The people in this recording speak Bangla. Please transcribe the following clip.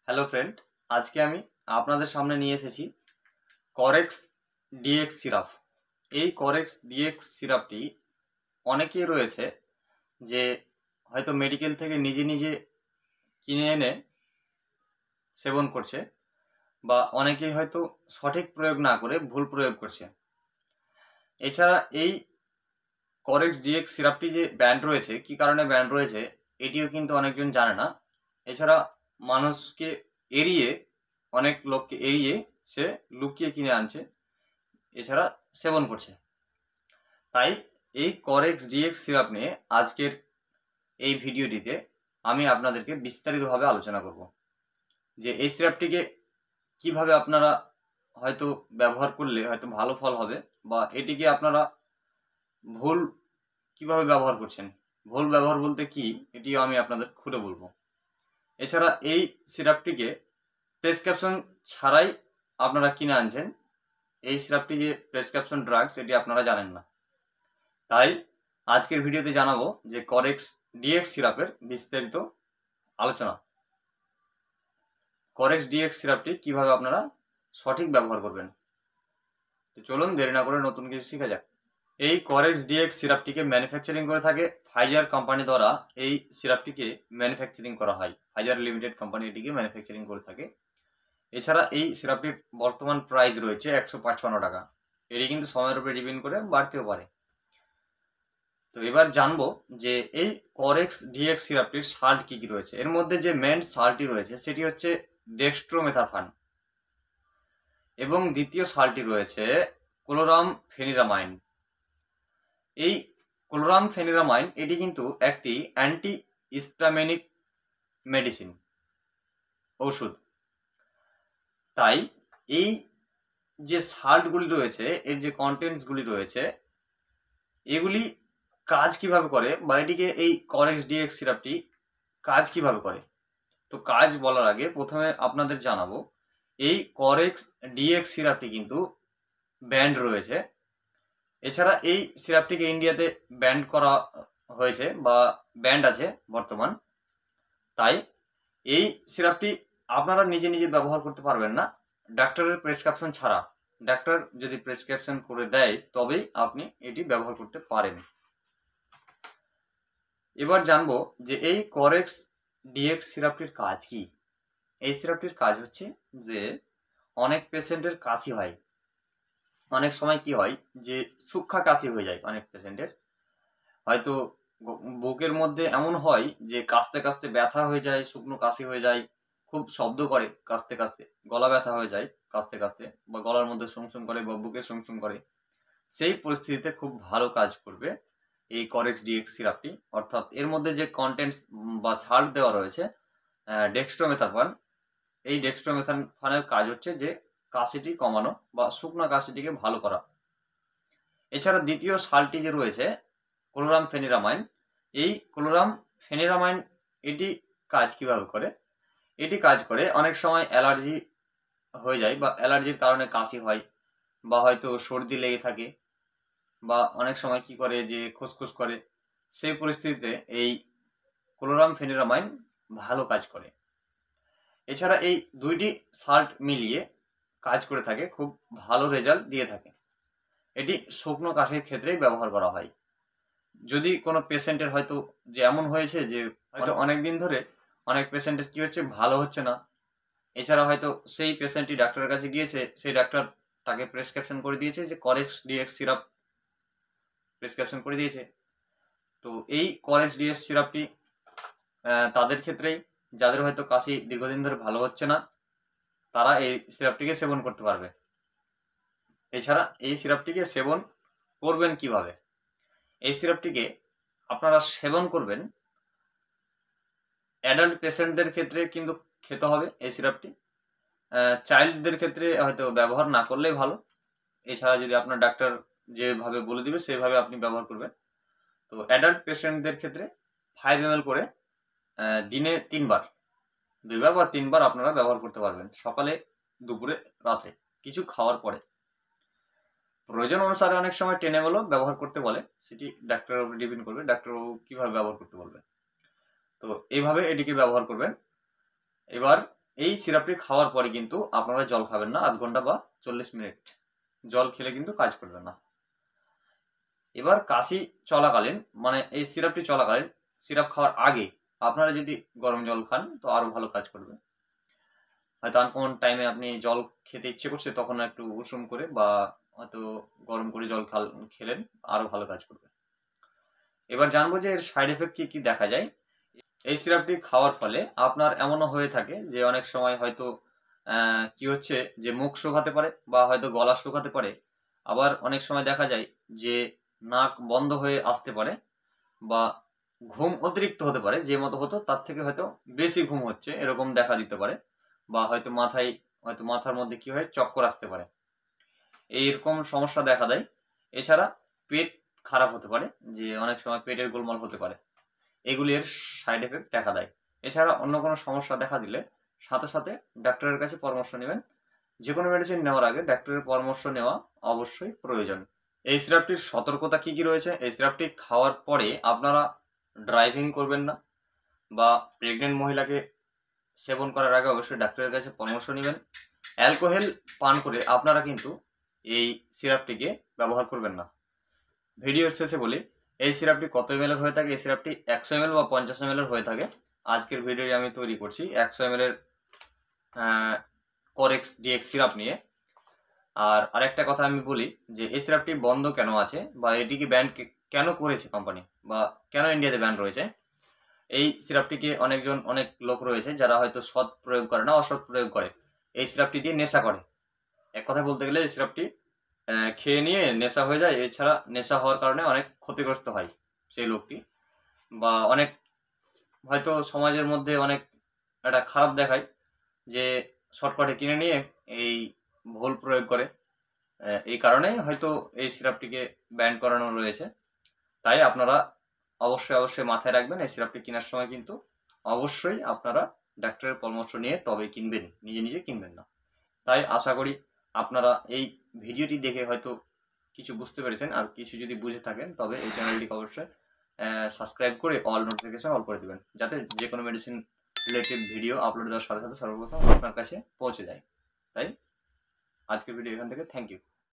হ্যালো ফ্রেন্ড, আজকে আমি আপনাদের সামনে নিয়ে এসেছি করেক্স ডিএক্স সিরাপ। এই করেক্স ডিএক্স সিরাপটি অনেকেই রয়েছে যে হয়তো মেডিকেল থেকে নিজে নিজে কিনে এনে সেবন করছে, বা অনেকেই হয়তো সঠিক প্রয়োগ না করে ভুল প্রয়োগ করছে। এছাড়া এই করেক্স ডিএক্স সিরাপটি যে ব্যান্ড রয়েছে, কি কারণে ব্যান্ড রয়েছে এটিও কিন্তু অনেকজন জানে না। এছাড়া মানুষকে এড়িয়ে, অনেক লোককে এড়িয়ে সে লুকিয়ে কিনে আনছে, এছাড়া সেবন করছে। তাই এই করেক্স ডিএক্স সিরাপ নিয়ে আজকের এই ভিডিওটিতে আমি আপনাদেরকে বিস্তারিতভাবে আলোচনা করব যে এই সিরাপটিকে কিভাবে আপনারা হয়তো ব্যবহার করলে হয়তো ভালো ফল হবে, বা এটিকে আপনারা ভুল কিভাবে ব্যবহার করছেন। ভুল ব্যবহার বলতে কি, এটিও আমি আপনাদের খুলে বলবো। এছাড়া এই সিরাপটিকে প্রেসক্রিপশন ছাড়াই আপনারা কিনে আনছেন। এই সিরাপটি যে প্রেসক্রিপশন ড্রাগস এটি আপনারা জানেন না। তাই আজকের ভিডিওতে জানাবো যে করেক্স ডিএক্স সিরাপের বিস্তারিত আলোচনা। করেক্স ডিএক্স সিরাপটি কিভাবে আপনারা সঠিক ব্যবহার করবেন। তো চলুন দেরি না করে নতুন কিছু শেখা যাক। এই করেক্স ডিএক্স সিরাপটিকে ম্যানুফ্যাকচারিং করে থাকে ফাইজার কোম্পানি দ্বারা। এই সিরাপটিকে ম্যানুফ্যাকচারিং করা হয়, ফাইজার লিমিটেড কোম্পানি এটিকে ম্যানুফ্যাকচারিং করে থাকে। এছাড়া এই সিরাপটির বর্তমান প্রাইস রয়েছে 155 টাকা। এটি কিন্তু সময়ের উপরে ডিপেন্ড করে বাড়তেও পারে। তো এবার জানবো যে এই করেক্স ডিএক্স সিরাপটির সাল্ট কি কি রয়েছে। এর মধ্যে যে মেন সাল্টটি রয়েছে সেটি হচ্ছে ডেক্সট্রোমেথারফান, এবং দ্বিতীয় সাল্টটি রয়েছে ক্লোরামফেনিরামাইন। এই ক্লোরামফেনিরামাইন এটি কিন্তু একটি অ্যান্টি হিস্টামিনিক মেডিসিন, ঔষধ। তাই এই যে সাল্টগুলি রয়েছে, এর যে কন্টেন্টসগুলি রয়েছে, এগুলি কাজ কিভাবে করে, বা এটিকে এই করেক্স ডিএক্স সিরাপটি কাজ কিভাবে করে। তো কাজ বলার আগে প্রথমে আপনাদের জানাবো এই করেক্স ডিএক্স সিরাপটি কিন্তু ব্যান্ড রয়েছে। এছাড়া এই সিরাপটিকে ইন্ডিয়াতে ব্যান্ড করা হয়েছে, বা ব্যান্ড আছে বর্তমান। তাই এই সিরাপটি আপনারা নিজে নিজে ব্যবহার করতে পারবেন না ডাক্তারের প্রেসক্রিপশন ছাড়া। ডাক্তার যদি প্রেসক্রিপশন করে দেয় তবেই আপনি এটি ব্যবহার করতে পারেন। এবার জানবো যে এই করেক্স ডিএক্স সিরাপটির কাজ কি। এই সিরাপটির কাজ হচ্ছে যে অনেক পেশেন্টের কাশি হয়, অনেক সময় কি হয় যে সূক্ষ্ম কাশি হয়ে যায়। অনেক পেশেন্টের হয়তো বুকের মধ্যে এমন হয় যে কাশতে কাশতে ব্যথা হয়ে যায়, শুকনো কাশি হয়ে যায়, খুব শব্দ করে কাশতে কাশতে, গলা ব্যথা হয়ে যায় কাশতে কাশতে, বা গলার মধ্যে শুমশুম করে বা বুকে শুমশুম করে। সেই পরিস্থিতিতে খুব ভালো কাজ করবে এই করেক্স ডিএক্স সিরাপটি। অর্থাৎ এর মধ্যে যে কন্টেন্টস বা সাল্ট দেওয়া রয়েছে ডেক্সট্রোমেথারফান, এই ডেক্সট্রোমেথারফানের কাজ হচ্ছে যে কাশিটি কমানো বা শুকনো কাশিটিকে ভালো করা। এছাড়া দ্বিতীয় সাল্টটি যে রয়েছে ক্লোরামফেনিরামাইন, এই ক্লোরামফেনিরামাইন এটি কাজ কিভাবে করে। এটি কাজ করে অনেক সময় অ্যালার্জি হয়ে যায়, বা অ্যালার্জির কারণে কাশি হয়, বা হয়তো সর্দি লেগে থাকে, বা অনেক সময় কি করে যে খুসখুস করে। সেই পরিস্থিতিতে এই ক্লোরামফেনিরামাইন ভালো কাজ করে। এছাড়া এই দুইটি সাল্ট মিলিয়ে কাজ করে থাকে, খুব ভালো রেজাল্ট দিয়ে থাকে। এটি শুকনো কাশির ক্ষেত্রেই ব্যবহার করা হয়। যদি কোনো পেশেন্টের হয়তো যে এমন হয়েছে যে হয়তো অনেক দিন ধরে অনেক পেশেন্টের কি হচ্ছে, ভালো হচ্ছে না, এছাড়া হয়তো সেই পেশেন্টটি ডাক্তারের কাছে গিয়েছে, সেই ডাক্তার তাকে প্রেসক্রিপশন করে দিয়েছে যে করেক্স ডিএক্স সিরাপ প্রেসক্রিপশন করে দিয়েছে। তো এই করেক্স ডিএক্স সিরাপটি তাদের ক্ষেত্রেই, যাদের হয়তো কাশি দীর্ঘদিন ধরে ভালো হচ্ছে না, তারা এই সিরাপটিকে সেবন করতে পারবে। এছাড়া এই সিরাপটিকে সেবন করবেন কিভাবে। এই সিরাপটিকে আপনারা সেবন করবেন অ্যাডাল্ট পেশেন্টদের ক্ষেত্রে কিন্তু খেতে হবে এই সিরাপটি। চাইল্ডদের ক্ষেত্রে হয়তো ব্যবহার না করলেই ভালো। এছাড়া যদি আপনার ডাক্তার যেভাবে বলে দিবে সেভাবে আপনি ব্যবহার করবেন। তো অ্যাডাল্ট পেশেন্টদের ক্ষেত্রে 5 ml করে দিনে 3 বার, 2 বার বা 3 বার আপনারা ব্যবহার করতে পারবেন, সকালে, দুপুরে, রাতে, কিছু খাওয়ার পরে। প্রয়োজন অনুসারে অনেক সময় 10 ml ব্যবহার করতে বলে, সেটি ডাক্তারের উপর ডিপেন্ড করবে, ডাক্তারবাবু কিভাবে ব্যবহার করতে বলবে। তো এইভাবে এটিকে ব্যবহার করবেন। এবার এই সিরাপটি খাওয়ার পরে কিন্তু আপনারা জল খাবেন না, 0.5 ঘন্টা বা 40 মিনিট জল খেলে কিন্তু কাজ করবে না। এবার কাশি চলাকালীন মানে এই সিরাপটি চলাকালীন, সিরাপ খাওয়ার আগে আপনারা যদি গরম জল খান তো আরো ভালো কাজ করবে। হয়তো আনকমন টাইমে আপনি জল খেতে ইচ্ছে করছে, তখন একটু উষুম করে বা হয়তো গরম করে জল খেলেন, আরো ভালো কাজ করবে। এবার জানবো যে এর সাইড এফেক্ট কি কি দেখা যায়। এই সিরাপটি খাওয়ার ফলে আপনার এমনও হয়ে থাকে যে অনেক সময় হয়তো কি হচ্ছে যে মুখ শুকাতে পারে বা হয়তো গলা শুকাতে পারে। আবার অনেক সময় দেখা যায় যে নাক বন্ধ হয়ে আসতে পারে বা ঘুম অতিরিক্ত হতে পারে, যে মতো হতো তার থেকে হয়তো বেশি ঘুম হচ্ছে এরকম দেখা দিতে পারে। বা হয়তো মাথার মধ্যে কি হয় চক্কর আসতে পারে, এইরকম সমস্যা দেখা দেয়। এছাড়া পেট খারাপ হতে পারে, যে অনেক সময় পেটের গোলমাল হতে পারে, এগুলির সাইড এফেক্ট দেখা দেয়। এছাড়া অন্য কোনো সমস্যা দেখা দিলে সাথে সাথে ডাক্তারের কাছে পরামর্শ নেবেন। যে কোনো মেডিসিন নেওয়ার আগে ডাক্তারের পরামর্শ নেওয়া অবশ্যই প্রয়োজন। এই সিরাপটির সতর্কতা কি কি রয়েছে। এই সিরাপটি খাওয়ার পরে আপনারা ড্রাইভিং করবেন না, বা প্রেগনেন্ট মহিলাকে সেবন করার আগে অবশ্যই ডাক্তারের কাছে পরামর্শ নেবেন। অ্যালকোহল পান করে আপনারা কিন্তু এই সিরাপটিকে ব্যবহার করবেন না। ভিডিওর শেষে বলি এই সিরাপটি কত এমএল এর হয়ে থাকে। এই সিরাপটি 100 ml বা 50 ml এর হয়ে থাকে। আজকের ভিডিও আমি তৈরি করছি 100 ml এর করেক্স ডিএক্স সিরাপ নিয়ে। আর আরেকটা কথা আমি বলি যে এই সিরাপটি বন্ধ কেন আছে বা এটিকে ব্যান কেন করেছে কোম্পানি, বা কেন ইন্ডিয়াতে ব্যান রয়েছে। এই সিরাপটিকে অনেক লোক রয়েছে যারা হয়তো সৎ প্রয়োগ করে না, অসৎ প্রয়োগ করে। এই সিরাপটি দিয়ে নেশা করে। এক কথায় বলতে গেলে এই সিরাপটি খেয়ে নিয়ে নেশা হয়ে যায়। এছাড়া নেশা হওয়ার কারণে অনেক ক্ষতিগ্রস্ত হয় সেই লোকটি, বা অনেক হয়তো সমাজের মধ্যে অনেক একটা খারাপ দেখায় যে শর্টকাটে কিনে নিয়ে এই ভুল প্রয়োগ করে। এই কারণে হয়তো এই সিরাপটিকে ব্যান করানো রয়েছে। তাই আপনারা অবশ্যই মাথায় রাখবেন, এই সিরাপটি কেনার সময় কিন্তু অবশ্যই আপনারা ডাক্তারের পরামর্শ নিয়ে তবে কিনবেন, নিজে নিজে কিনবেন না। তাই আশা করি আপনারা এই ভিডিওটি দেখে হয়তো কিছু বুঝতে পেরেছেন। আর কিছু যদি বুঝে থাকেন তবে এই চ্যানেলটিকে অবশ্যই সাবস্ক্রাইব করে অল নোটিফিকেশন অল করে দিবেন, যাতে যে কোনো মেডিসিন রিলেটেড ভিডিও আপলোড দেওয়ার সাথে সাথে সর্বপ্রথম আপনার কাছে পৌঁছে যায়। তাই আজকের ভিডিও এখান থেকে, থ্যাংক ইউ।